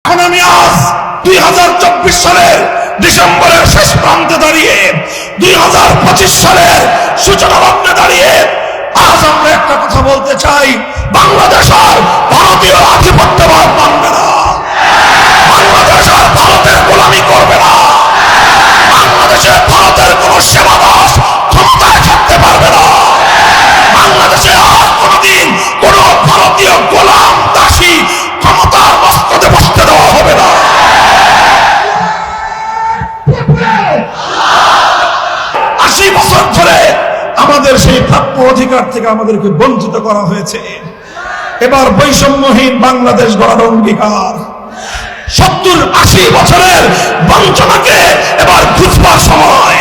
এখন আমি আজ 2024 সালের ডিসেম্বরের শেষ প্রান্তে দাঁড়িয়ে 2025 সালের সূচনা লগ্নে দাঁড়িয়ে আজ আমরা একটা কথা বলতে চাই, বাংলাদেশ আর ভারতীয় আধিপত্যবাদ মানবে না, বাংলাদেশ আর ভারতের গোলামি করবে না, বাংলাদেশে ভারতের কোন সেবাদাস ক্ষমতায় থাকতে পারবে না, বাংলাদেশে আর কোনদিন কোন ভারতীয় গোলাম দাসী ক্ষমতার মস্তকে বসতে দেওয়া হবে না। 80 বছর ধরে আমাদের সেই প্রাপ্য অধিকার থেকে আমাদেরকে বঞ্চিত করা হয়েছে। এবার বৈষম্যহীন বাংলাদেশ গড়ার অঙ্গীকার। 70-80 বছরের বঞ্চনাকে এবার বুঝবার সময়।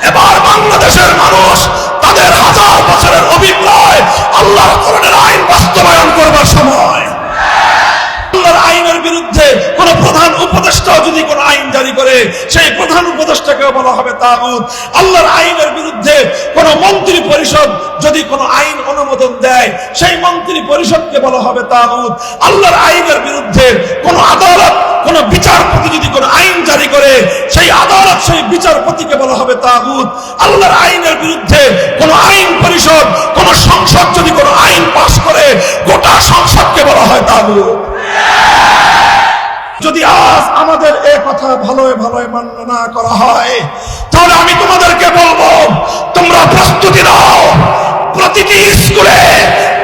এবার বাংলাদেশের মানুষ তাদের হাজার বছরের অভিপ্রায় আল্লাহর কোরআনের আইন বাস্তবায়ন করবার সময়। আল্লাহর আইনের বিরুদ্ধে কোন প্রধান উপদেষ্টা যদি কোন আইন জারি করে সেই প্রধান উপদেষ্টাকে বলা হবে তাগুত। আল্লাহর আইনের বিরুদ্ধে কোন মন্ত্রী পরিষদ যদি কোন আইন অনুমোদন দেয় সেই মন্ত্রী পরিষদকে বলা হবে তাগুত। আল্লাহর আইনের বিরুদ্ধে কোন আদালত কোন বিচারপতি যদি কোন আইন জারি করে সেই আদালত সেই বিচারপতিকে বলা হবে তাগুত। আল্লাহর আইনের বিরুদ্ধে কোন আইন পরিষদ কোন সংসদ যদি কোন আইন পাস করে গোটা সংসদকে বলা হয় তাগুত। যদি আজ আমাদের এই কথা ভালোই ভালোই মান্য না করা হয় তাহলে আমি তোমাদেরকে বলবো, তোমরা প্রস্তুতি নাও। প্রতিটি স্কুলে,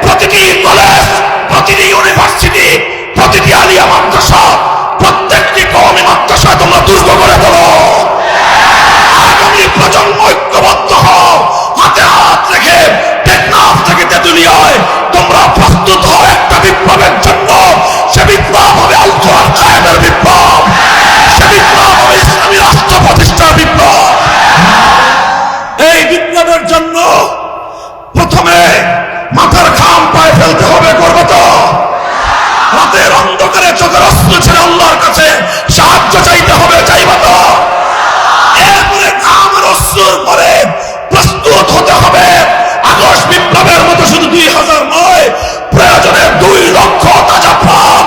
প্রতিটি কলেজ, প্রতিটি ইউনিভার্সিটি, প্রতিটি আলিয়া মাদ্রাসা, প্রত্যেকটি কওমি মাদ্রাসা তোমরা দুর্গ করে তোলো। আগামী প্রজন্ম ঐক্যবদ্ধ হও, হাতে হাত রেখে টেকনাফ থেকে তেতুলিয়ায় তোমরা প্রস্তুত হও একটা বিপ্লবের জন্য। সে বিপ্লব হবে আল কোরআন কায়েমের বিপ্লব, সে বিপ্লব হবে ইসলামী রাষ্ট্র প্রতিষ্ঠার বিপ্লব। এই বিপ্লবের জন্য প্রথমে মাথার ঘাম পায়ে ফেলতে হবে, করবো তো? রাতের অন্ধকারে চোখের অস্ত্র ছেড়ে আল্লাহর কাছে সাহায্য চাইতে হবে, চাইবো তো? এরপরে ঘামের অস্ত্রের পরে প্রস্তুত হতে হবে আগস্ট বিপ্লবের মতো শুধু 2000 নয়, প্রয়োজনে 2 লক্ষ তাজা প্রাণ,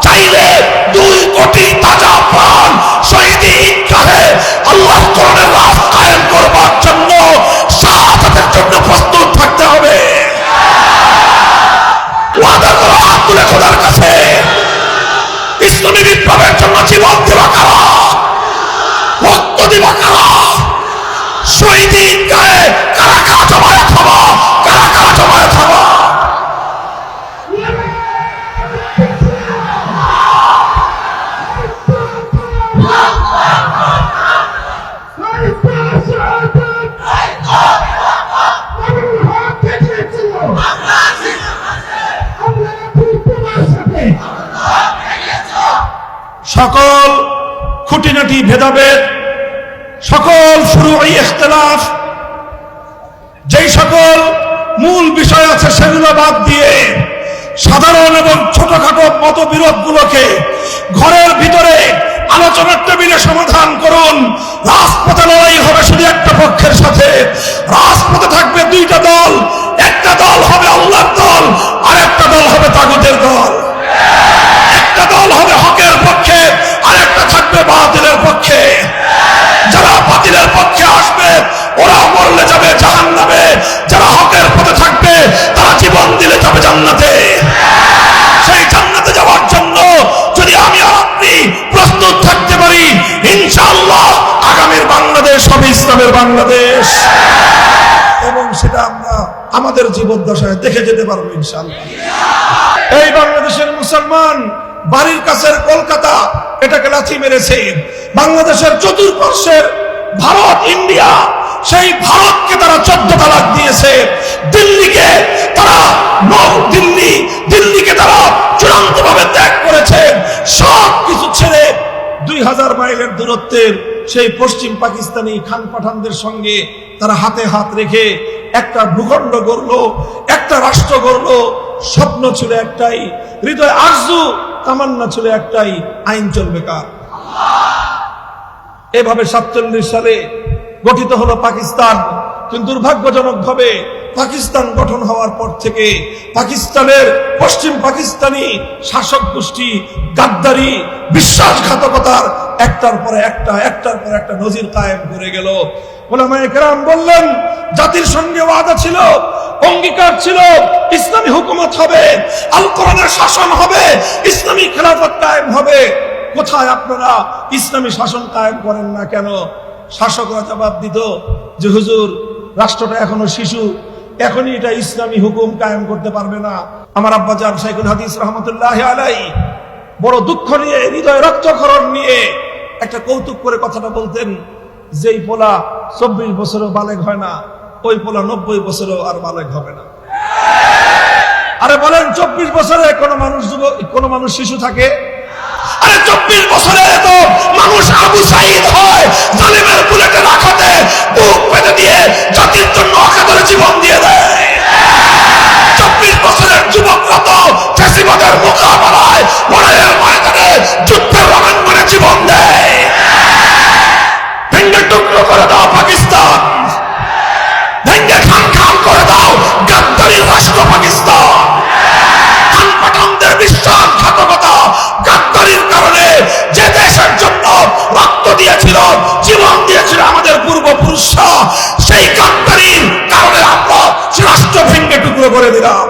চাইলে 2 কোটি তাজা প্রাণ শহীদ ঈদগাহে আল্লাহর কোরআনের রাজ কায়েম করবার জন্য শাহাদাতের জন্য প্রস্তুত থাকতে হবে। ওয়াদা করো হাত তুলে খোদার কাছে, ইসলামী বিপ্লবের জন্য জীবন দেওয়া কারা, রক্ত দেওয়া কারা, শহীদ ঈদগাহে কারা কারা জমায়েত হবা, কারা কারা জমায়েত হবা। সকল খুঁটিনাটি ভেদাভেদ, সকল ফুরুই ইখতিলাফ, যেই সকল মূল বিষয় আছে সেগুলো বাদ দিয়ে সাধারণ এবং ছোটখাটো মতবিরোধগুলোকে ঘরের ভিতরে আলোচনার টেবিলে সমাধান করুন। রাজপথে লড়াই হবে শুধু একটা পক্ষের সাথে, রাজপথে থাকবে 2টা দল, একটা দল হবে আল্লাহর দল আর একটা দল হবে তাগুতের দল। একটা দল হবে হকের পক্ষে আর একটা থাকবে বাতিলের পক্ষে। যারা বাতিলের পক্ষে আসবে ওরা মরলে যাবে জাহান্নামে, যারা হকের পথে থাকবে তারা জীবন দিলে যাবে জান্নাতে। সেই জান্নাতে যাওয়ার জন্য যদি আমি আর আপনি প্রস্তুত থাকতে পারি, ইনশাআল্লাহ আগামীর বাংলাদেশ হবে ইসলামের বাংলাদেশ, এবং সেটা আমরা আমাদের জীবদ্দশায় দেখে যেতে পারবো ইনশাআল্লাহ। এই বাংলাদেশের মুসলমান বাড়ির কাছের কলকাতা এটাকে লাথি মেরেছে, বাংলাদেশের চতুর্পার্শ্বের ভারত ইন্ডিয়া সেই ভারতকে তারা 14 তালাক দিয়েছে, দিল্লিকে তারা দিল্লিকে তারা চূড়ান্ত ভাবে ত্যাগ করেছে। সব কিছু ছেড়ে 2000 মাইলের দূরত্বের সেই পশ্চিম পাকিস্তানি খান পাঠানদের সঙ্গে তারা হাতে হাত রেখে একটা ভূখণ্ড গড়লো, একটা রাষ্ট্র গড়লো। স্বপ্ন ছিল একটাই, হৃদয় আরজু তামান্না ছিল একটাই, আইন চলবে কার। এভাবে 47 সালে গঠিত হলো পাকিস্তান, কিন্তু দুর্ভাগ্যজনক ভাবে পাকিস্তান গঠন হওয়ার পর থেকে পাকিস্তানের পশ্চিম পাকিস্তানি শাসক গোষ্ঠী গাদ্দারি বিশ্বাসঘাতকতার একটার পর একটা নজির কায়েম করে গেল। উলামায়ে কেরাম বললেন, জাতির সঙ্গে ওয়াদা ছিল, অঙ্গীকার ছিল, ইসলামী হুকুমত হবে, আল কোরআনের শাসন হবে, ইসলামী খেলাফত কায়েম হবে। কোথায় আপনারা ইসলামী শাসন কায়েম করেন না কেন? শাসকরা জবাব দিত যে হুজুর, রাষ্ট্রটা এখনো শিশু, এখনই এটা ইসলামী হুকুম কায়েম করতে পারবে না। আমার আব্বাজান শাইখুল হাদিস রহমতুল্লাহ আলাইহি বড় দুঃখ নিয়ে, হৃদয় রক্তক্ষরণ নিয়ে একটা কৌতুক করে কথাটা বলতেন, যেই পোলা 24 বছরও বালেগ হয় না, ওই পোলা 90 বছরও আর বালেগ হবে না। আরে বলেন, 24 বছরে কোনো মানুষ শিশু থাকে? আরে 24 বছরে তো মানুষ আবু সাঈদ হয়, জালিমের বুলেটের আঘাতে বুক পেতে দিয়ে জাতির জন্য অকাতরে জীবন দিয়ে দেয়। 24 বছরের যুবকরা তো ফ্যাসিবাদের মোকাবেলায় লড়াইয়ের ময়দানে যুদ্ধের রণাঙ্গনে জীবন দেয়। ভেঙ্গে টুকরো করে দাও পাকিস্তান, ভেঙ্গে খান খান করে দাও গাদ্দারির রাষ্ট্র পাকিস্তান। খানপাঠানদের বিশ্বাসঘাতকতা গাদ্দারির কারণে যে দেশের জন্য রক্ত দিয়েছিল, জীবন দিয়েছিল আমাদের পূর্বপুরুষরা, সেই গাদ্দারির কারণে আমরা রাষ্ট্র ভেঙ্গে টুকরো করে দিলাম।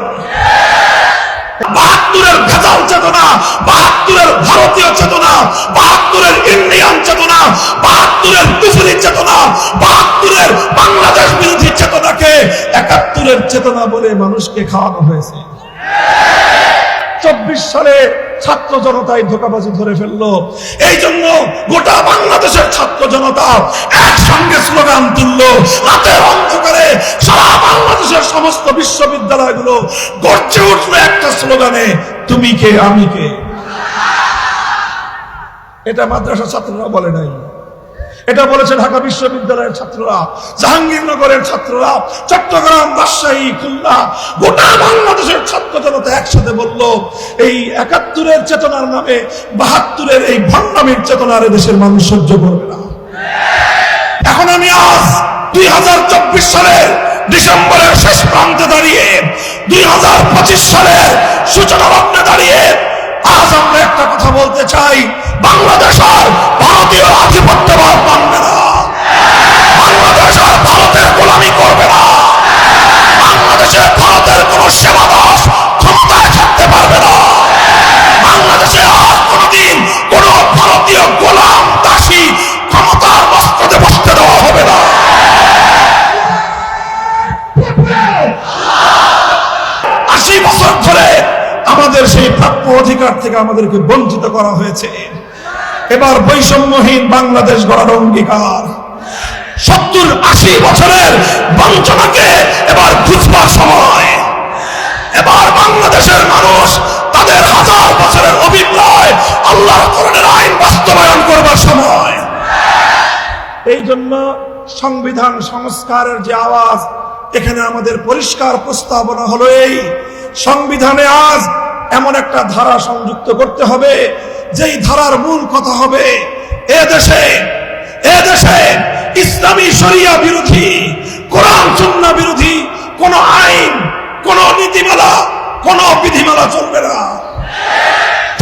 72-এর ভেজাল চেতনা, 72-এর ভারতীয় চেতনা, 72-এর ইন্ডিয়ান চেতনা, 72-এর তুফুলি চেতনা, 72-এর বাংলাদেশ বিরোধী চেতনাকে 71-এর চেতনা বলে মানুষকে খাওয়ানো হয়েছে। 24 সালে ছাত্র জনতায় ধোঁকাবাজি ধরে ফেললো। এই জন্য গোটা বাংলাদেশের ছাত্র জনতা একসঙ্গে স্লোগান তুললো। রাতের অন্ধকারে সারা বাংলাদেশের সমস্ত বিশ্ববিদ্যালয়গুলো গর্জে উঠলো একটা স্লোগানে, তুমি কে আমি কে। এটা মাদ্রাসা ছাত্ররা বলে নাই, এটা বলেছে ঢাকা বিশ্ববিদ্যালয়ের ছাত্ররা, জাহাঙ্গীরনগরের ছাত্ররা, চট্টগ্রাম, রাজশাহী, খুলনা, গোটা বাংলাদেশের ছাত্র জনতা একসাথে বলল, এই 71-এর চেতনার নামে 72-এর এই ভণ্ডামির চেতনার দেশের মানুষ সহ্য করবে না। এখন আমি আজ 2024 সালের ডিসেম্বরের শেষ প্রান্তে দাঁড়িয়ে, 2025 সালের সূচনা লগ্নে দাঁড়িয়ে আজ আমরা একটা কথা বলতে চাই, বাংলাদেশ আর ভারতীয় আধিপত্যবাদ মানবে না, বাংলাদেশ আর ভারতের গোলামি করবে না, বাংলাদেশে ভারতের কোন সেবাদাস ক্ষমতায় থাকতে পারবে না, বাংলাদেশে আর কোনদিন কোন ভারতীয় গোলাম দাসী ক্ষমতার মস্তকে বসতে দেওয়া হবে না। 80 বছর ধরে আমাদের সেই প্রাপ্য অধিকার থেকে আমাদেরকে বঞ্চিত করা হয়েছে। এবার বৈষম্যহীন বাংলাদেশ গড়ার অঙ্গীকার। 70-80 বছরের বঞ্চনাকে এবার বুঝবার সময়। এবার বাংলাদেশের মানুষ তাদের হাজার বছরের অভিপ্রায় আল্লাহর কোরআনের আইন বাস্তবায়ন করবার সময়। এই জন্য সংবিধান সংস্কারের যে আওয়াজ, এখানে আমাদের পরিষ্কার প্রস্তাবনা হলো, এই সংবিধানে আজ এমন একটা ধারা সংযুক্ত করতে হবে, যেই ধারার মূল কথা হবে, এ দেশে ইসলামী শরিয়া বিরোধী, কোরআন সুন্নাহ বিরোধী কোন আইন, কোন নীতিমালা, কোন বিধিমালা চলবে না।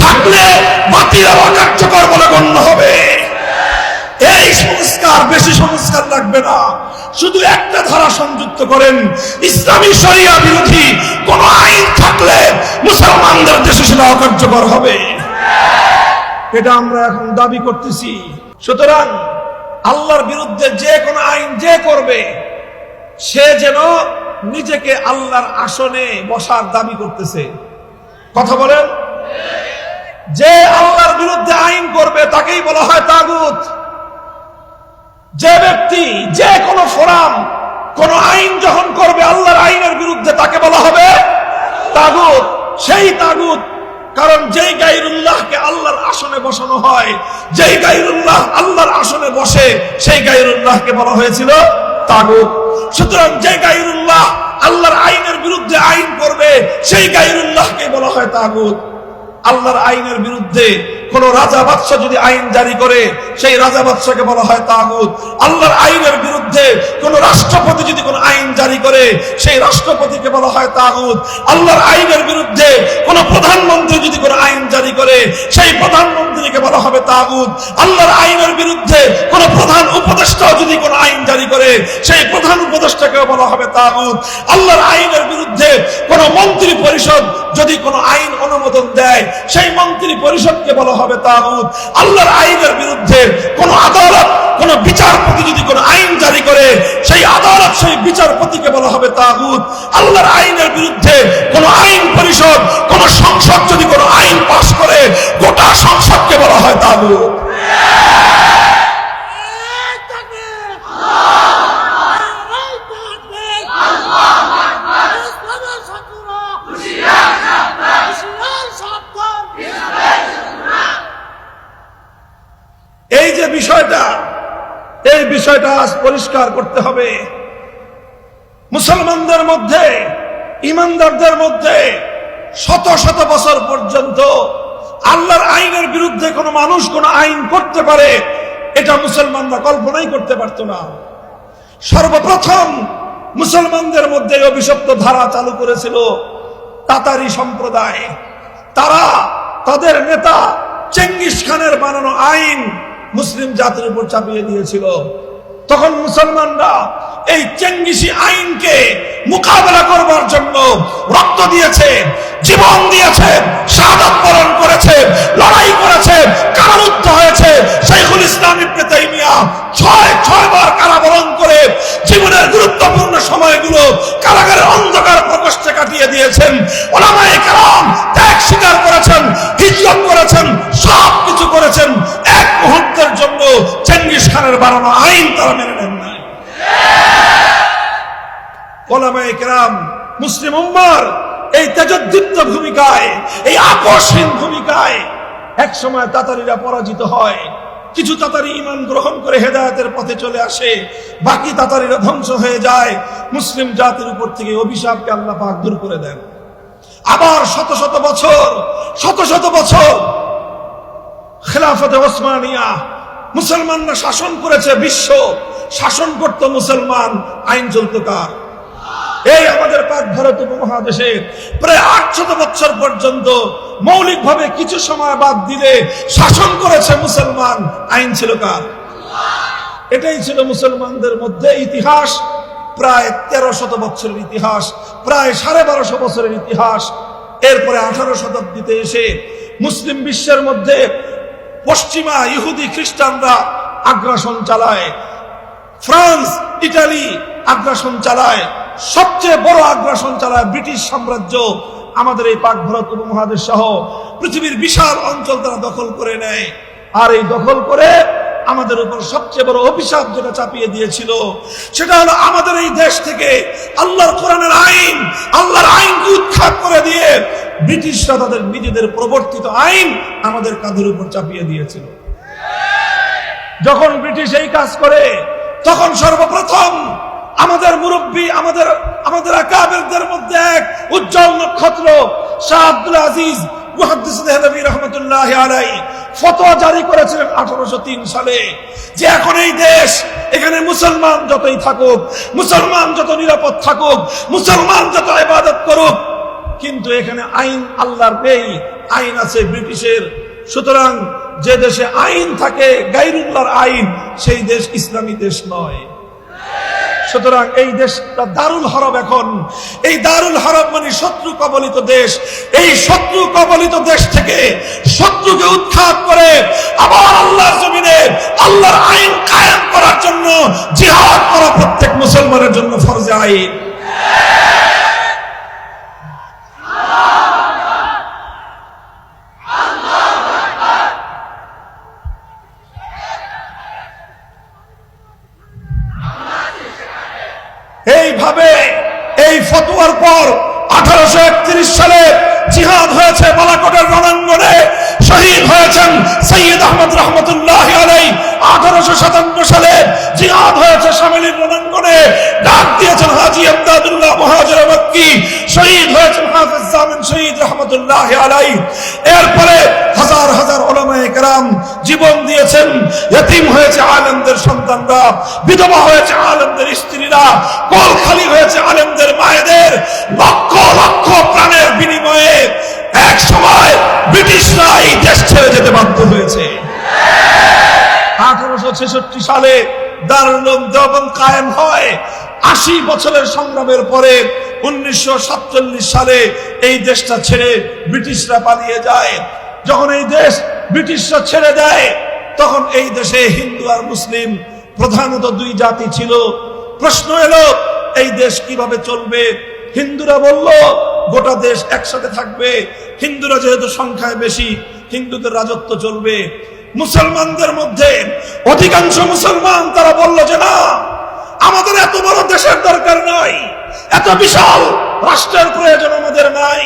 থাকলে বাতিল বা কার্যকর বলে গণ্য হবে। এই সংস্কার, বেশি সংস্কার লাগবে না, শুধু একটা ধারা সংযুক্ত করেন, ইসলামী শরিয়া বিরোধী কোন আইন থাকলে মুসলমানদের দেশে সেটা অকার্যকর হবে। এটা আমরা এখন দাবি করতেছি। সুতরাং আল্লাহর বিরুদ্ধে যে কোনো আইন যে করবে, সে যেন নিজেকে আল্লাহর আসনে বসার দাবি করতেছে। কথা বলেন, যে আল্লাহর বিরুদ্ধে আইন করবে তাকেই বলা হয় তাগুত। যে ব্যক্তি যে কোনো ফোরাম, কোন আইন যখন করবে আল্লাহর আইনের বিরুদ্ধে, তাকে বলা হবে তাগুত। সেই তাগুত, কারণ যেই গায়রুল্লাহকে আল্লাহর আসনে বসানো হয়, যেই গায়রুল্লাহ আল্লাহর আসনে বসে, সেই গায়রুল্লাহকে বলা হয়েছিল তাগুত। সুতরাং যে গায়রুল্লাহ আল্লাহর আইনের বিরুদ্ধে আইন করবে, সেই গায়রুল্লাহকে বলা হয় তাগুত। আল্লাহর আইনের বিরুদ্ধে কোন রাজা বাদশা যদি আইন জারি করে সেই রাজা বাদশাকে বলা হয় তাগুত। আল্লাহর আইনের বিরুদ্ধে কোন রাষ্ট্রপতি যদি কোন আইন জারি করে সেই রাষ্ট্রপতিকে বলা হয় তাগুত। আল্লাহর আইনের বিরুদ্ধে কোন প্রধানমন্ত্রী যদি কোন আইন জারি করে সেই প্রধানমন্ত্রীকে বলা হবে তাগুত। আল্লাহর আইনের বিরুদ্ধে কোন প্রধান উপদেষ্টা যদি কোন আইন জারি করে সেই প্রধান উপদেষ্টাকে বলা হবে তাগুত। আল্লাহর আইনের বিরুদ্ধে কোন মন্ত্রী পরিষদ যদি কোন আইন অনুমোদন দেয় সেই মন্ত্রী পরিষদকে বলা হবে তাগুত। আল্লাহর আইনের বিরুদ্ধে কোন আদালত কোন বিচারপতি যদি কোন আইন জারি করে সেই আদালত সেই বিচারপতিকে বলা হবে তাগুত। আল্লাহর আইনের বিরুদ্ধে কোন আইন পরিষদ কোন সংসদ যদি কোন আইন পাস করে গোটা সংসদকে বলা হয় তাগুত। এই যে বিষয়টা এই বিষয়টা আজ পরিষ্কার করতে হবে। মুসলমানদের মধ্যে ইমানদারদের মধ্যে শত শত বছর পর্যন্ত আল্লাহর আইনের বিরুদ্ধে কোন মানুষ কোন আইন করতে পারে এটা মুসলমানরা কল্পনাই করতে পারত না। সর্বপ্রথম মুসলমানদের মধ্যে অভিশপ্ত ধারা চালু করেছিল তাতারি সম্প্রদায়। তারা তাদের নেতা চেঙ্গিস খানের বানানো আইন মুসলিম জাতির উপর চাপিয়ে দিয়েছিল। তখন মুসলমানরা এই চেঙ্গিসি আইনকে মোকাবেলা করবার জন্য রক্ত দিয়েছে, জীবন দিয়েছে, শাহাদাত বরণ করেছে, লড়াই করেছে, কারারুদ্ধ হয়েছে। শাইখুল ইসলাম ইবনে তাইমিয়া ছয় বার কারাবরণ করে জীবনের গুরুত্বপূর্ণ সময়গুলো কারাগারের অন্ধকার প্রকোষ্ঠে কাটিয়ে দিয়েছেন। উলামায়ে কেরাম ত্যাগ স্বীকার করেছেন, হিজরত করেছেন, সব কিছু করেছেন। এক মুহূর্তের জন্য চেঙ্গিস খানের বানানো আইন তারা মেনে নেন নাই। উলামায়ে কেরাম মুসলিম উম্মাহর এই তেজোদ্দীপ্ত ভূমিকায়, এই আপোষহীন ভূমিকায় এক সময় তাতারিরা পরাজিত হয়। কিছু তাতারি ঈমান গ্রহণ করে হেদায়েতের পথে চলে আসে, বাকি তাতারিরা ধ্বংস হয়ে যায়। মুসলিম জাতির উপর থেকে অভিশাপকে আল্লাহ পাক দূর করে দেন। আবার শত শত বছর খেলাফতে ওসমানিয়া মুসলমানরা শাসন করেছে, বিশ্ব শাসন করত মুসলমান, আইন চলত কার? এই আমাদের পাক ভারত উপমহাদেশে প্রায় 800 বছর পর্যন্ত মৌলিকভাবে কিছু সময় বাদ দিলে শাসন করেছে মুসলমান, আইন ছিল কার? এটাই ছিল মুসলমানদের মধ্যে ইতিহাস। প্রায় 1300 বছরের ইতিহাস, প্রায় 1250 বছরের ইতিহাস। এরপরে 18 শতাব্দীতে এসে মুসলিম বিশ্বের মধ্যে পশ্চিমা ইহুদি খ্রিস্টানরা আগ্রাসন চালায়, ফ্রান্স ইটালি আগ্রাসন চালায়, সবচেয়ে বড় আগ্রাসন চালায় ব্রিটিশ সাম্রাজ্য। আমাদের এই পাক ভারত উপমহাদেশ সহ পৃথিবীর বিশাল অঞ্চল তারা দখল করে নেয়। আর এই দখল করে আমাদের উপর সবচেয়ে বড় অভিশাপ যেটা চাপিয়ে দিয়েছিল সেটা হলো আমাদের এই দেশ থেকে আল্লাহর কোরআনের আইন, আল্লাহর আইনকে উৎখাত করে দিয়ে ব্রিটিশরা তাদের নিজেদের প্রবর্তিত আইন আমাদের কাঁধের উপর চাপিয়ে দিয়েছিল। যখন ব্রিটিশ এই কাজ করে তখন সর্বপ্রথম আমাদের মুরব্বী, আমাদের আকাবেরদের মধ্যে এক উজ্জ্বল নক্ষত্র শাহ আব্দুল আজিজ মুহাদ্দিস দেহলভী রাহমাতুল্লাহি আলাইহি ফতোয়া জারি করেছিলেন 1803 সালে যে এখন এই দেশ, এখানে মুসলমান যতই থাকুক, মুসলমান যত নিরাপদ থাকুক, মুসলমান যত ইবাদত করুক, কিন্তু এখানে আইন আল্লাহর নেই, আইন আছে ব্রিটিশের। সুতরাং যে দেশে আইন থাকে গায়রুল্লাহর আইন, সেই দেশ ইসলামী দেশ নয়। সুতরাং এই দেশটা দারুল হরব। এখন এই দারুল হরব মানে শত্রু কবলিত দেশ। এই শত্রু কবলিত দেশ থেকে শত্রুকে উৎখাত করে আবার আল্লাহর জমিনে আল্লাহর আইন কায়েম করার জন্য জিহাদ করা প্রত্যেক মুসলমানের জন্য ফরজে আইন। এইভাবে এই ফতোয়ার পর 1831 সালে জিহাদ হয়েছে বালাকোটের রণাঙ্গনে, শহীদ হয়েছেন সৈয়দ আহমদ রহমতুল্লাহি আলাইহি। 1857 সালে জিহাদ হয়েছে শামিলির রণাঙ্গনে, ডাক দিয়েছেন হাজী আমদাদুল্লাহ মুহাজির মক্কি, শহীদ হয়েছেন হাফেজ জামিন শহীদ রহমতুল্লাহ আলাইহি, এরপরে হাজার হাজার উলামায়ে কেরাম জীবন দিয়েছেন। ইতিম হয়েছে আলেমদের সন্তানরা, বিধবা হয়েছে আলেমদের স্ত্রীরা, কোল খালি হয়েছে আলেমদের মায়েদের। লক্ষ লক্ষ প্রাণের বিনিময়ে এক সময় ব্রিটিশরা এই দেশ ছেড়ে যেতে বাধ্য হয়েছে। 1866 সালে দারুল উলুম দেওবন্দ কায়েম হয়। 80 বছরের সংগ্রামের পরে 1947 সালে এই দেশটা ছেড়ে ব্রিটিশরা পালিয়ে যায়। যখন এই দেশ ব্রিটিশরা ছেড়ে দেয়, তখন এই দেশে হিন্দু আর মুসলিম প্রধানত দুই জাতি ছিল। প্রশ্ন এলো, এই দেশ কিভাবে চলবে? হিন্দুরা বলল গোটা দেশ একসাথে থাকবে, হিন্দুরা যেহেতু সংখ্যায় বেশি, হিন্দুদের রাজত্ব চলবে। মুসলমানদের মধ্যে অধিকাংশ মুসলমান তারা বলল যে না, আমাদের এত বড় দেশের দরকার নাই, এত বিশাল রাষ্ট্রের প্রয়োজন আমাদের নাই।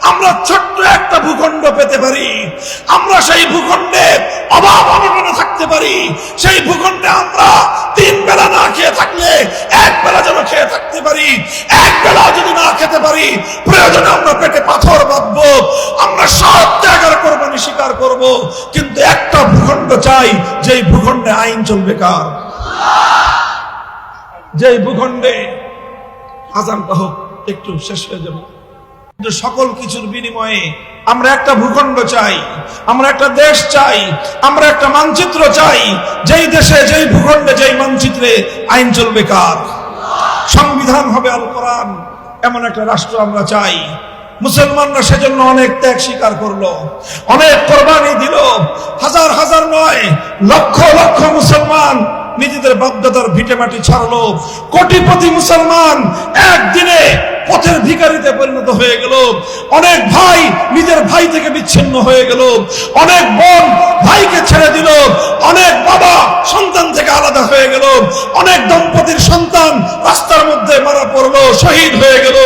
আমরা ছোট্ট একটা ভূখণ্ড পেতে পারি, আমরা সেই ভূখণ্ডে অভাব অনটনে থাকতে পারি, সেই ভূখণ্ডে আমরা 3 বেলা না খেয়ে থাকলে 1 বেলা যেন খেয়ে থাকতে পারি, 1 বেলা যদি না খেতে পারি প্রয়োজনে আমরা পেটে পাথর বাঁধবো, আমরা সব ত্যাগের কোরবানি স্বীকার করব, কিন্তু একটা ভূখণ্ড চাই যেই ভূখণ্ডে আইন চলবে কার, যেই ভূখণ্ডে আজানটা হোক একটু শেষ হয়ে যাবে, কিন্তু সকল কিছুর বিনিময়ে আমরা একটা ভূখণ্ড চাই, আমরা একটা দেশ চাই, আমরা একটা মানচিত্র চাই, যেই দেশে যেই ভূখণ্ডে যেই মানচিত্রে আইন চলবে কার, সংবিধান হবে আল কোরআন, এমন একটা রাষ্ট্র আমরা চাই। মুসলমানরা সেজন্য অনেক ত্যাগ স্বীকার করলো, অনেক কোরবানি দিল। হাজার হাজার নয়, লক্ষ লক্ষ মুসলমান নিজেদের বাপদাদার ভিটে মাটি ছাড়লো। কোটিপতি মুসলমান একদিনে পথের ভিখারিতে পরিণত হয়ে গেল। অনেক ভাই নিজের ভাই থেকে বিচ্ছিন্ন হয়ে গেল, অনেক বোন ভাইকে ছেড়ে দিল, অনেক বাবা সন্তান থেকে আলাদা হয়ে গেল, অনেক দম্পতির সন্তান রাস্তার মধ্যে মারা পড়লো, শহীদ হয়ে গেল।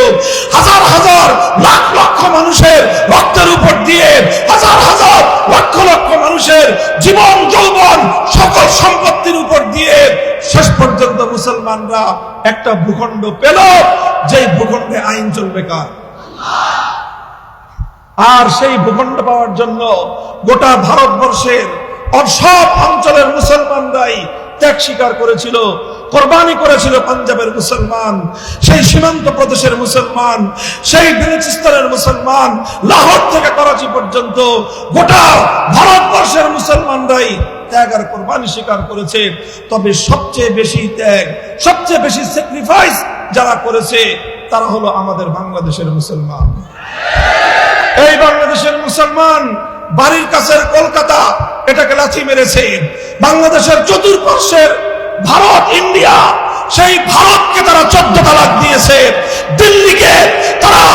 হাজার হাজার লাখ লক্ষ মানুষের রক্তের উপর দিয়ে, হাজার হাজার লক্ষ লক্ষ মানুষের জীবন যৌবন সকল সম্পত্তির উপর দিয়ে শেষ পর্যন্ত মুসলমানরা একটা ভূখণ্ড পেল, যেই ভূখণ্ডে আইন চলবে কার। আর সেই ভূখণ্ড পাওয়ার জন্য গোটা ভারতবর্ষের সব অঞ্চলের মুসলমানরাই ত্যাগ স্বীকার করেছিল, কোরবানি করেছিল। পাঞ্জাবের মুসলমান, সেই সীমান্ত প্রদেশের মুসলমান, সেই বেলুচিস্তানের মুসলমান, লাহোর থেকে করাচি পর্যন্ত গোটা ভারতবর্ষের মুসলমানরাই ত্যাগ আর কোরবানি স্বীকার করেছে। তবে সবচেয়ে বেশি ত্যাগ, সবচেয়ে বেশি স্যাক্রিফাইস যারা করেছে তারা হলো আমাদের বাংলাদেশের মুসলমান। এই বাংলাদেশের মুসলমান বাড়ির কাছের কলকাতা এটাকে লাথি মেরেছে, বাংলাদেশের চতুর্পার্শ্বের ভারত ইন্ডিয়া, সেই ভারতকে তারা 14 তালাক দিয়েছে, দিল্লিকে তারা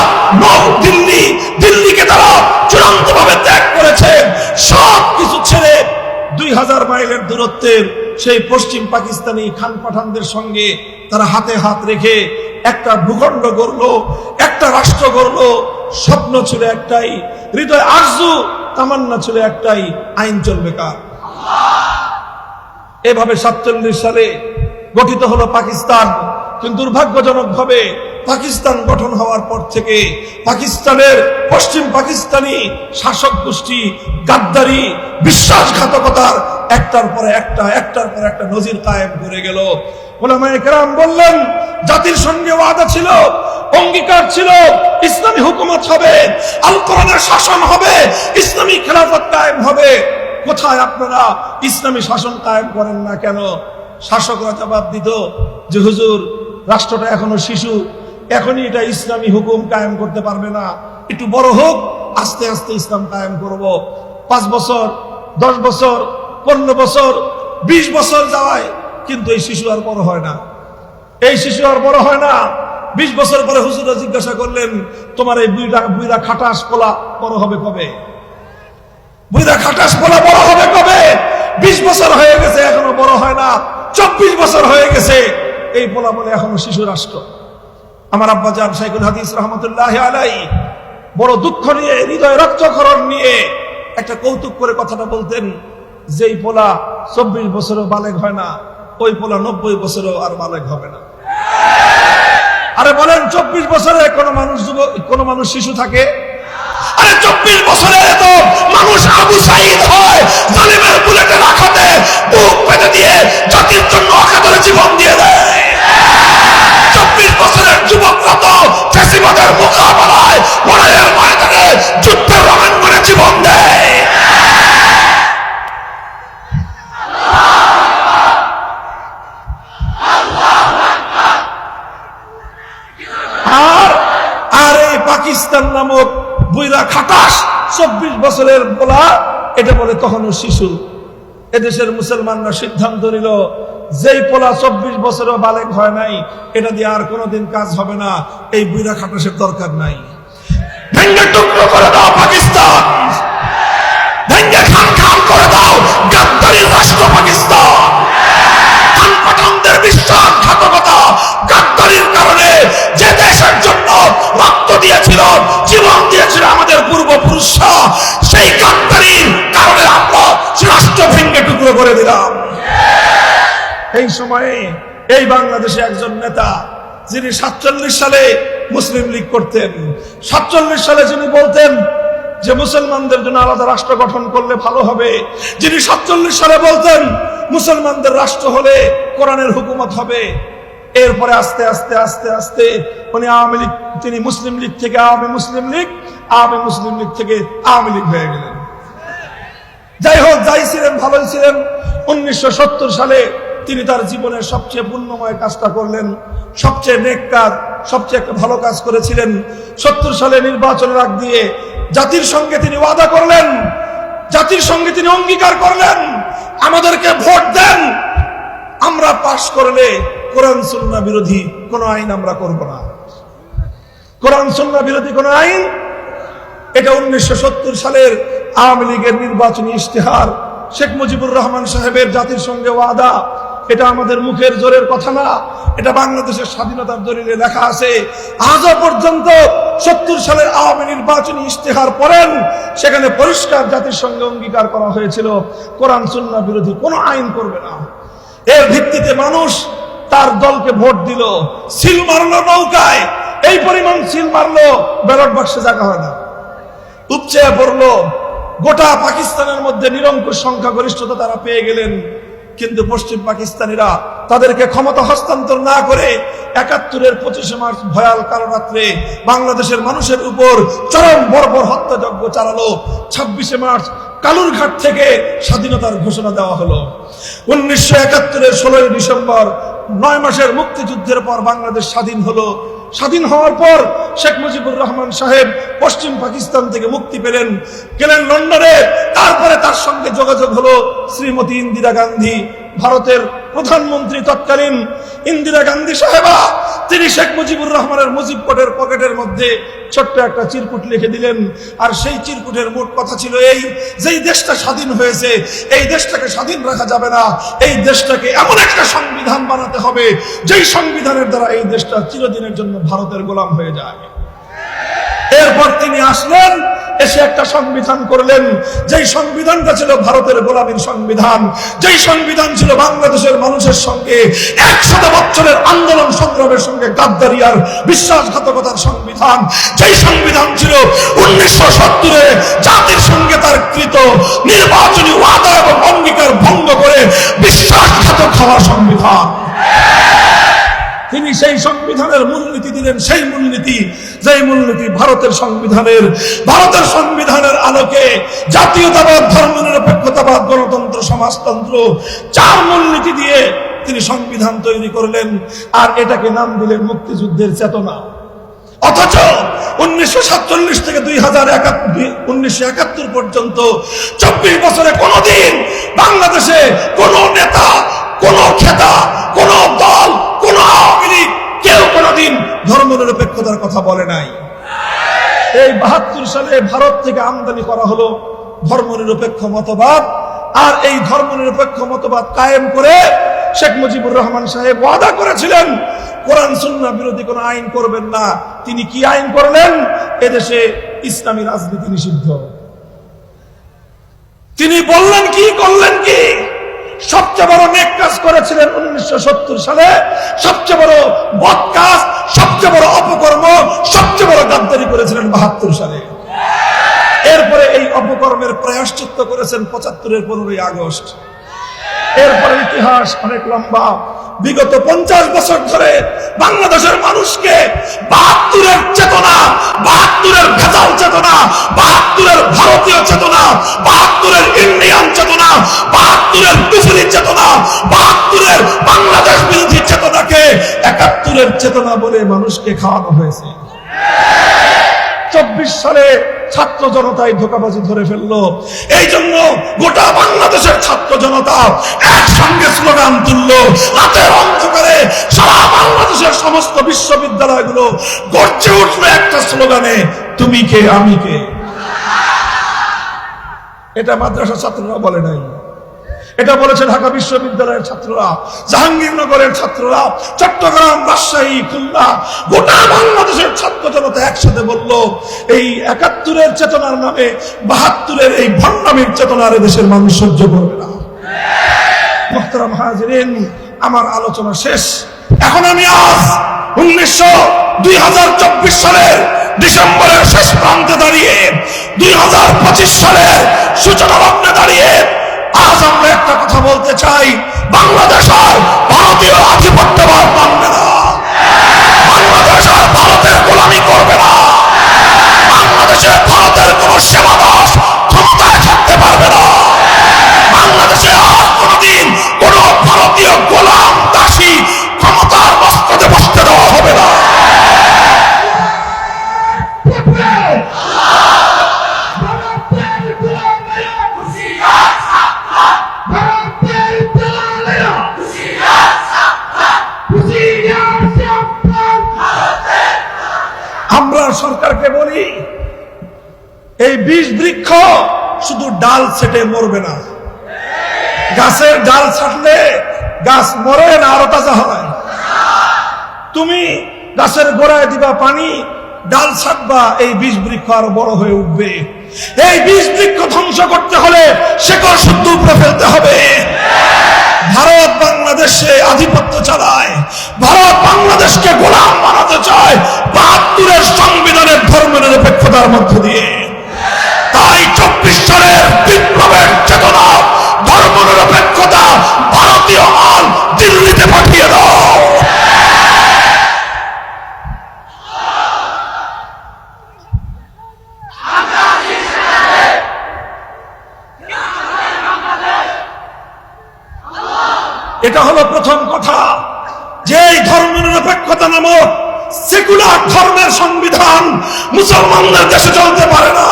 দিল্লিকে তারা চূড়ান্ত ভাবে ত্যাগ করেছে। সব কিছু ছেড়ে 2000 মাইলের দূরত্বের সেই পশ্চিম পাকিস্তানি খান পাঠানদের সঙ্গে তারা হাতে হাত রেখে একটা ভূখণ্ড গড়লো, একটা রাষ্ট্র গড়লো। স্বপ্ন ছিল একটাই, হৃদয় আরজু তামান্না ছিল একটাই, আইন চলবে কার। এভাবে 47 সালে গঠিত হলো পাকিস্তান। কিন্তু দুর্ভাগ্যজনক ভাবে পাকিস্তান গঠন হওয়ার পর থেকে পাকিস্তানের পশ্চিম পাকিস্তানি শাসক গোষ্ঠী গাদ্দারি, বিশ্বাসঘাতকতার একটার পর একটা নজির কায়েম করে গেল। উলামায়ে কেরাম বললেন, জাতির সঙ্গে ওয়াদা ছিল, অঙ্গীকার ছিল, ইসলামী হুকুমত হবে, আল কোরআনের শাসন হবে, ইসলামী খেলাফত কায়েম হবে। কোথায় আপনারা ইসলামী শাসন কায়েম করেন না কেন? শাসকরা জবাব দিত যে হুজুর, রাষ্ট্রটা এখনো শিশু, এখনই এটা ইসলামী হুকুম কায়েম করতে পারবে না, একটু বড় হোক, আস্তে আস্তে ইসলাম কায়েম করব। 5 বছর, 10 বছর, 15 বছর, 20 বছর যায়, কিন্তু এই শিশু আর বড় হয় না, এই শিশু আর বড় হয় না। 20 বছর পরে হুজুরা জিজ্ঞাসা করলেন, তোমার এই বুইরা খাটাস পোলা বড় হবে কবে? বুইরা খাটাস পোলা বড় হবে কবে? 20 বছর হয়ে গেছে, এখনো বড় হয় না। 24 বছর হয়ে গেছে, এই পোলা বলে এখনো শিশু রাষ্ট্র। আমার আব্বাজান শাইখুল হাদিস রহমতুল্লাহ আলাইহি বড় দুঃখ নিয়ে, হৃদয় রক্তক্ষরণ নিয়ে একটা কৌতুক করে কথাটা বলতেন, যেই পোলা 24 বছরও বালেগ হয় না, ওই পোলা 90 বছরও আর বালেগ হবে না। আরে বলেন 24 বছরে কোন মানুষ শিশু থাকে? আরে 24 বছরে তো মানুষ আবু সাঈদ হয়, জালিমের বুলেটের আঘাতে বুক পেতে দিয়ে জাতির জন্য অকাতরে জীবন দিয়ে দেয়। 24 বছরের যুবকরা তো ফ্যাসিবাদের মোকাবেলায় লড়াইয়ের ময়দানে যুদ্ধের রণাঙ্গনে জীবন দেয়। আর এই পাকিস্তান নামক বুইরা খাটাস 24 বছরের পোলা, এটা বলে তখনও শিশু। এদেশের মুসলমানরা সিদ্ধান্ত নিল, যেই পোলা 24 বছরও বালেগ হয় নাই, এটা দিয়ে আর কোনোদিন কাজ হবে না, এই বুইরা খাটাসের দরকার নাই। ভেঙ্গে টুকরো করে দাও পাকিস্তান, ভেঙ্গে খান খান করে দাও গাদ্দারি রাষ্ট্র পাকিস্তান। খানপাঠানদের বিশ্বাসঘাতকতা গাদ্দারির কারণে যে দেশের জন্য রক্ত দিয়েছিল, জীবন দিয়েছিল আমাদের পূর্বপুরুষরা, সেই গাদ্দারির কারণে আমরা রাষ্ট্র ভেঙ্গে টুকরো করে দিলাম। এই সময়ে এই বাংলাদেশে একজন নেতা, যিনি 47 সালে মুসলিম লীগ করতেন, 47 সালে যিনি বলতেন যে মুসলমানদের জন্য আলাদা রাষ্ট্র গঠন করলে ভালো হবে, যিনি 47 সালে বলতেন মুসলমানদের রাষ্ট্র হলে কোরআনের হুকুমত হবে, এরপরে আস্তে আস্তে আস্তে আস্তে উনি আওয়ামী লীগ, তিনি মুসলিম লীগ থেকে আওয়ামী মুসলিম লীগ, আওয়ামী মুসলিম লীগ থেকে আওয়ামী লীগ হয়ে গেলেন। যাই হোক, যাই ছিলেন ভালোই ছিলেন। 1970 সালে তিনি তার জীবনের সবচেয়ে পুণ্যময় কাজটা করলেন, সবচেয়ে নেক কাজ, সবচেয়ে একটা ভালো কাজ করেছিলেন। 70 সালে নির্বাচনের আগ দিয়ে জাতির সঙ্গে তিনি ওয়াদা করলেন, জাতির সঙ্গে তিনি অঙ্গীকার করলেন, আমাদেরকে ভোট দেন, আমরা পাশ করলে কোরআন সুন্নাহ বিরোধী কোন আইন আমরা করব না। কোরআন সুন্নাহ বিরোধী কোন আইন, এটা 1970 সালের আওয়ামী লীগের নির্বাচনী ইশতেহার, শেখ মুজিবুর রহমান সাহেবের জাতির সঙ্গে ওয়াদা। এটা আমাদের মুখের জোরের কথা না, এটা বাংলাদেশের স্বাধীনতার দলিলে লেখা আছে। আজও পর্যন্ত 70 সালের আওয়ামী নির্বাচনী ইশতেহার পড়েন, সেখানে পরিষ্কার জাতির সঙ্গে অঙ্গীকার করা হয়েছিল কোরআন সুন্নাহ বিরোধী কোনো আইন করবে না। এর ভিত্তিতে মানুষ তার দলকে ভোট দিল, সিল মারলো নৌকায়, এই পরিমাণ সিল মারলো ব্যালট বাক্সে জায়গা হয় না, উপচে পড়লো। গোটা পাকিস্তানের মধ্যে নিরঙ্কুশ সংখ্যাগরিষ্ঠতা তারা পেয়ে গেলেন। কিন্তু পশ্চিম পাকিস্তানিরা তাদেরকে ক্ষমতা হস্তান্তর না করে 71-এর 25শে মার্চ ভয়াল কালো রাত্রে বাংলাদেশের মানুষের উপর চরম বর্বর হত্যাযজ্ঞ চালালো। 26শে মার্চ কালুরঘাট থেকে স্বাধীনতার ঘোষণা দেওয়া হলো। 1971-এর 16ই ডিসেম্বর 9 মাসের মুক্তিযুদ্ধের পর বাংলাদেশ স্বাধীন হলো। স্বাধীন হওয়ার পর শেখ মুজিবুর রহমান সাহেব পশ্চিম পাকিস্তান থেকে মুক্তি পেলেন, গেলেন লন্ডনে। তারপরে তার সঙ্গে যোগাযোগ হলো শ্রীমতী ইন্দিরা গান্ধী, ভারতের প্রধানমন্ত্রী তৎকালীন ইন্দিরা গান্ধী সাহেবা। তিনি শেখ মুজিবুর রহমানের মুজিব কোটের পকেটের মধ্যে ছোট্ট একটা চিরকুট লিখে দিলেন। আর সেই চিরকুটের মোট কথা ছিল এই, যেই দেশটা স্বাধীন হয়েছে এই দেশটাকে স্বাধীন রাখা যাবে না, এই দেশটাকে এমন একটা সংবিধান বানাতে হবে যেই সংবিধানের দ্বারা এই দেশটা চিরদিনের জন্য ভারতের গোলাম হয়ে যায়। এরপর তিনি আসলেন, এসে একটা সংবিধান করলেন, যেই সংবিধানটা ছিল ভারতের গোলামীর সংবিধান, যেই সংবিধান ছিল বাংলাদেশের মানুষের সঙ্গে 100 বছরের আন্দোলন সংগ্রামের সঙ্গে গাদ্দারি আর বিশ্বাসঘাতকতার সংবিধান, যেই সংবিধান ছিল 1970-এ জাতির সঙ্গে তার কৃত নির্বাচনী ওয়াদা এবং অঙ্গীকার ভঙ্গ করে বিশ্বাসঘাতক হওয়ার সংবিধান। তিনি সেই সংবিধানের মূলনীতি দিলেন, সেই মূলনীতি, যেই মূলনীতি ভারতের সংবিধানের আলোকে জাতীয়তাবাদ, ধর্মনিরপেক্ষতাবাদ, গণতন্ত্র, সমাজতন্ত্র, 4 মূলনীতি দিয়ে তিনি সংবিধান তৈরি করলেন। আর এটাকে নাম দিলেন মুক্তিযুদ্ধের চেতনা। অথচ 1947 থেকে 1971 পর্যন্ত 24 বছরে কোনদিন বাংলাদেশে কোন নেতা, কোন খেতা, কোন দল, কোন আওয়ামী লীগ কেউ কোনদিন ধর্মনিরপেক্ষতার কথা বলে নাই। এই 72 সালে ভারত থেকে আমদানি করা হলো ধর্মনিরপেক্ষ মতবাদ। আর এই ধর্মনিরপেক্ষ মতবাদ কায়েম করে শেখ মুজিবুর রহমান সাহেব ওয়াদা করেছিলেন কোরআন সুন্নাহ বিরোধী কোনো আইন করবেন না। তিনি কি আইন করলেন? এদেশে ইসলামী রাজনীতি নিষিদ্ধ। তিনি বললেন কি, করলেন কি? সবচেয়ে বড় নেক কাজ করেছিলেন 1970 সালে, সবচেয়ে বড় বদ কাজ, সবচেয়ে সবচেয়ে বড় অপকর্ম, সবচেয়ে বড় গাদ্দারি করেছিলেন ৭২ সালে। এরপরে এই অপকর্মের প্রায়শ্চিত্ত করেছেন ৭৫-এর 15ই আগস্ট। এরপরে ইতিহাস অনেক লম্বা। বিগত 50 বছর ধরে বাংলাদেশের মানুষকে ৭২-এর চেতনা, ৭২-এর ভেজাল চেতনা, ৭২-এর ভারতীয় চেতনা, ৭২-এর ইন্ডিয়ান চেতনা, ৭২-এর বিজেপি চেতনা, ৭২-এর বাংলাদেশ বিরোধী চেতনাকে ৭১-এর চেতনা বলে মানুষকে খাওয়ানো হয়েছে। 24 সালে ছাত্র জনতায় ধোঁকাবাজি ধরে ফেললো। এই জন্য গোটা বাংলাদেশের ছাত্র জনতা একসঙ্গে স্লোগান তুললো। রাতের অন্ধকারে সারা বাংলাদেশের সমস্ত বিশ্ববিদ্যালয়গুলো গর্জে উঠলো একটা স্লোগানে, তুমি কে আমি কে। এটা মাদ্রাসা ছাত্ররা বলে নাই, এটা বলেছে ঢাকা বিশ্ববিদ্যালয়ের ছাত্ররা, জাহাঙ্গীরনগরের ছাত্ররা, চট্টগ্রাম, রাজশাহী, খুলনা, গোটা বাংলাদেশের ছাত্র জনতা একসাথে বলল, এই ৭১-এর চেতনার নামে ৭২-এর এই ভণ্ডামির চেতনার দেশের মানুষ সহ্য করবে না। মুহতারাম হাজিরিন, আমার আলোচনা শেষ। এখন আমি আজ 2024 সালের ডিসেম্বরের শেষ প্রান্তে দাঁড়িয়ে 2025 সালের সূচনা লগ্নে দাঁড়িয়ে আজ আমরা একটা কথা বলতে চাই, বাংলাদেশ আর ভারতীয় আধিপত্যবাদ মানবে না, বাংলাদেশ আর ভারতের গোলামি করবে না, বাংলাদেশে ভারতের কোন সেবাদাস ক্ষমতায় থাকতে পারবে না, বাংলাদেশে আর কোনদিন কোন ভারতীয় গোলাম দাসী ক্ষমতার মস্তকে বসতে দেওয়া হবে না। আমরা সরকারকে বলি, এই ২০ বৃক্ষ শুধু ডাল ছেটে মরবে না। গাছের ডাল ছাটলে গাছ মরে না, আরো তাজা হয়। তুমি গাছের গোড়ায় দিবা পানি, ডাল ছাটবা, এই ২০ বৃক্ষ আরো বড় হয়ে উঠবে। এই ২০ বৃক্ষ ধ্বংস করতে হলে শেকড় শুদ্ধ উপরে ফেলতে হবে। ভারত বাংলাদেশে আধিপত্য চালায়, ভারত বাংলাদেশকে গোলাম বানাতে চায় ৭২-এর সংবিধানের ধর্মনিরপেক্ষতার মধ্য দিয়ে। তাই 24 সালের বিপ্লবের চেতনা, ধর্মনিরপেক্ষতা, ভারতীয় মাল দিল্লিতে পাঠিয়ে দাও। এটা হলো প্রথম কথা, যে এই ধর্মনিরপেক্ষতা নামক সেকুলার ধর্মের সংবিধান মুসলমানদের দেশে চলতে পারে না।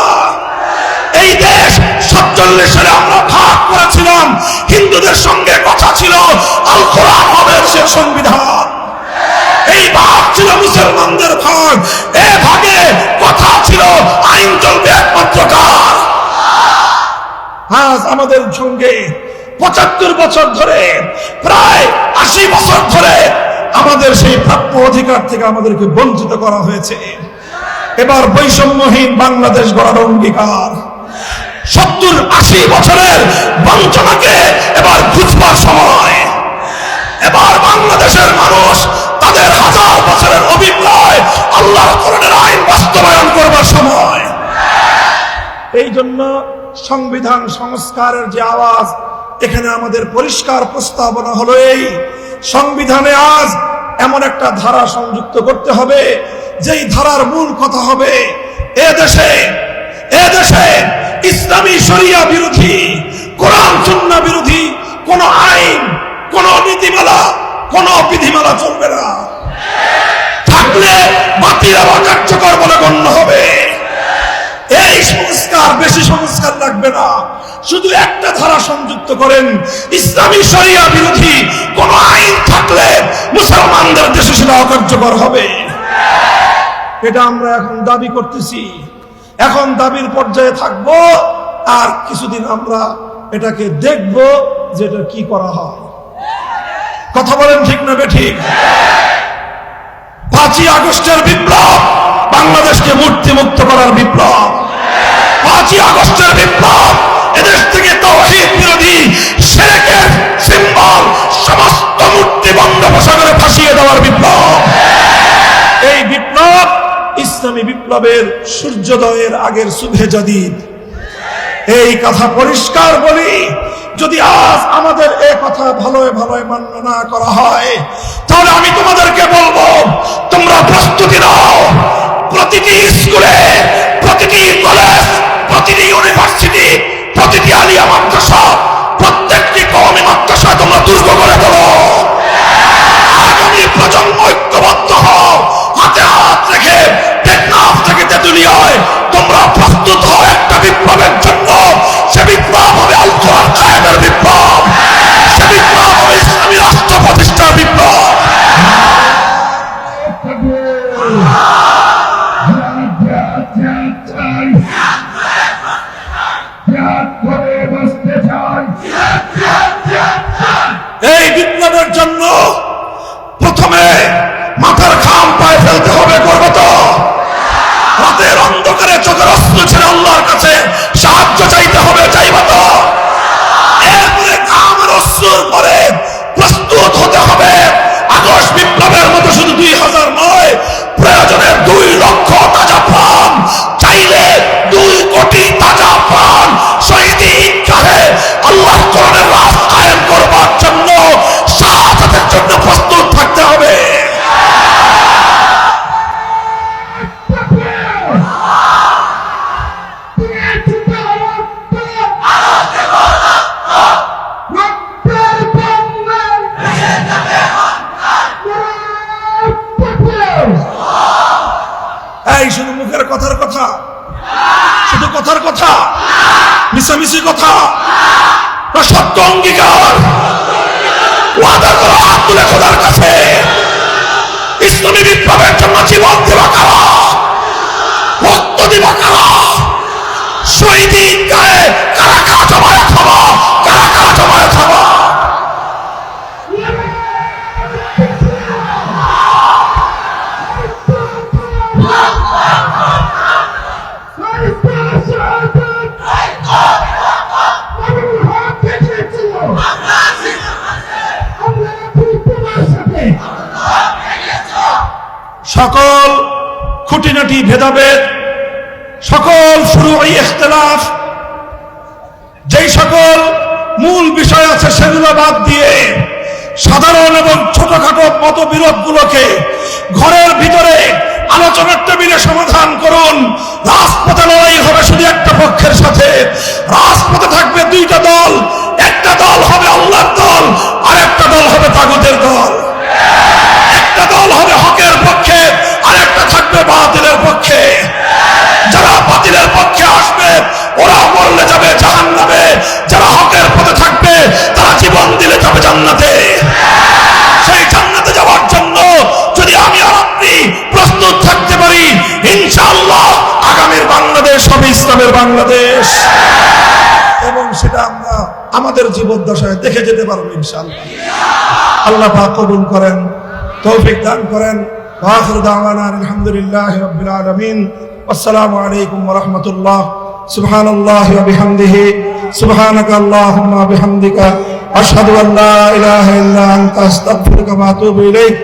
এই দেশ 47 সালে আমরা ভাগ করেছিলাম, হিন্দুদের সঙ্গে কথা ছিল আল কোরআন হবে সে সংবিধান। এই ভাগ ছিল মুসলমানদের ভাগ, এই ভাগে কথা ছিল আইন চলবে একমাত্র কার। আজ আমাদের সঙ্গে 75 বছর ধরে, প্রায় 80 বছর ধরে আমাদের সেই প্রাপ্য অধিকার থেকে আমাদেরকে বঞ্চিত করা হয়েছে। এবার বৈষম্যহীন বাংলাদেশ গড়ার অঙ্গীকার। 70-80 বছরের বঞ্চনাকে এবার বুঝবার সময়। এবার বাংলাদেশের মানুষ তাদের হাজার বছরের অভিপ্রায় আল্লাহর কোরআনের আইন বাস্তবায়ন করবার সময়। এই জন্য সংবিধান সংস্কারের যে আওয়াজ, এখানে আমাদের পরিষ্কার প্রস্তাবনা হলো, এই সংবিধানে আজ এমন একটা ধারা সংযুক্ত করতে হবে, যেই ধারার মূল কথা হবে, এ দেশে ইসলামী শরিয়া বিরোধী, কোরআন সুন্নাহ বিরোধী কোন আইন, কোন নীতিমালা, কোন বিধিমালা চলবে না। থাকলে বাতিল বা কার্যকর বলে গণ্য হবে। এই সংস্কার, বেশি সংস্কার লাগবে না, শুধু একটা ধারা সংযুক্ত করেন, ইসলামী শরিয়া বিরোধী কোন আইন থাকলে মুসলমানদের দেশে সেটা অকার্যকর হবে। এটা আমরা এখন দাবি করতেছি, এখন দাবির পর্যায়ে থাকবো, আর কিছুদিন আমরা এটাকে দেখব যে এটা কি করা হয়। কথা বলেন ঠিক না বেঠিক? 5ই আগস্টের বিপ্লব বাংলাদেশকে মূর্তিমুক্ত করার বিপ্লব। 5ই আগস্টের বিপ্লব এদেশ থেকে তাওহীদ বিরোধী, শিরকের সিম্বল সমস্ত মূর্তি বঙ্গোপসাগরে ভাসিয়ে দেওয়ার বিপ্লব। এই বিপ্লবের সূর্যোদয়ের আগের সুবহে জাদিদ। এই কথা পরিষ্কার বলি, যদি আজ আমাদের এই কথা ভালোই ভালোই মান্য না করা হয়, তাহলে আমি তোমাদেরকে বলবো, তোমরা প্রস্তুতি নাও। প্রতিটি স্কুলে, প্রতিটি কলেজ, প্রতিটি ইউনিভার্সিটি, প্রতিটি আলিয়া মাদ্রাসা, প্রত্যেকটি কওমি মাদ্রাসা তোমরা দুর্গ করে দেবো। আগামী প্রজন্ম ঐক্যবদ্ধ হও, হাতে হাত রেখে টেকনাফ থেকে তেতুলিয়ায় তোমরা প্রস্তুত হও একটা বিপ্লবের জন্য। সে বিপ্লব হবে আল কোরআন কায়েমের বিপ্লব, সে বিপ্লব হবে ইসলামী রাষ্ট্র প্রতিষ্ঠার বিপ্লব। এই বিপ্লবের জন্য প্রথমে মাথার ঘাম পায়ে ফেলতে হবে, করবো তো? রাতের অন্ধকারে চোখের অস্ত্র ছেড়ে আল্লাহর কাছে সাহায্য চাইতে হবে, চাইবো তো? এরপরে ঘামের অস্ত্রের পরে প্রস্তুত হতে হবে। আগস্ট বিপ্লবের মতো শুধু 2000 নয়, প্রয়োজনে 2 লক্ষ তাজা প্রাণ, চাইলে 2 কোটি তাজা প্রাণ শহীদ ঈদগাহে আল্লাহর কোরআনের রাজ কায়েম করবার জন্য, শাহাদাতের জন্য প্রস্তুত থাকতে হবে। এই শুধু মুখের কথার কথা, শুধু কথার কথা, মিশামিশি কথা না, সত্য অঙ্গীকার ওয়াদা করো, হাত তুলে খোদার কাছে। ইসলামী বিপ্লবের জন্য জীবন দেওয়া কারা, রক্ত দেওয়া কারা, শহীদ ঈদগাহে কারা কারা জমায়েত হবো, কারা কারা জমায়েত হবো। সকল খুঁটিনাটি ভেদাভেদ, সকল ফুরুই ইখতিলাফ, যেই সকল মূল বিষয় আছে সেগুলো বাদ দিয়ে সাধারণ এবং ছোটখাটো মতবিরোধগুলোকে ঘরের ভিতরে আলোচনার টেবিলে সমাধান করুন। রাজপথে লড়াই হবে শুধু একটা পক্ষের সাথে, রাজপথে থাকবে 2টা দল, একটা দল হবে আল্লাহর দল, আর একটা দল হবে তাগুতের দল। একটা দল হবে হকের পক্ষে, আর একটা থাকবে বাতিলের পক্ষে। যারা বাতিলের পক্ষে আসবে ওরা মরলে যাবে জাহান্নামে, যারা হকের পথে থাকবে তারা জীবন দিলে যাবে জান্নাতে। সেই জান্নাতে যাওয়ার জন্য যদি আমি আর আপনি প্রস্তুত থাকতে পারি, ইনশাআল্লাহ আগামীর বাংলাদেশ হবে ইসলামের বাংলাদেশ, এবং সেটা আমরা আমাদের জীবদ্দশায় দেখে যেতে পারবো ইনশাআল্লাহ। আল্লাহ পাক কবুল করেন, তৌফিক দান করেন। ওয়া আখিরু দাওয়ানা আলহামদুলিল্লাহি রাব্বিল আলামিন। আসসালামু আলাইকুম ওয়া রাহমাতুল্লাহ। সুবহানাল্লাহি ওয়া বিহামদিহি, সুবহানাকা আল্লাহুম্মা ওয়া বিহামদিকা, আশহাদু আল্লা ইলাহা ইল্লা আনতা, আস্তাগফিরুকা ওয়া আতুবু ইলাইক।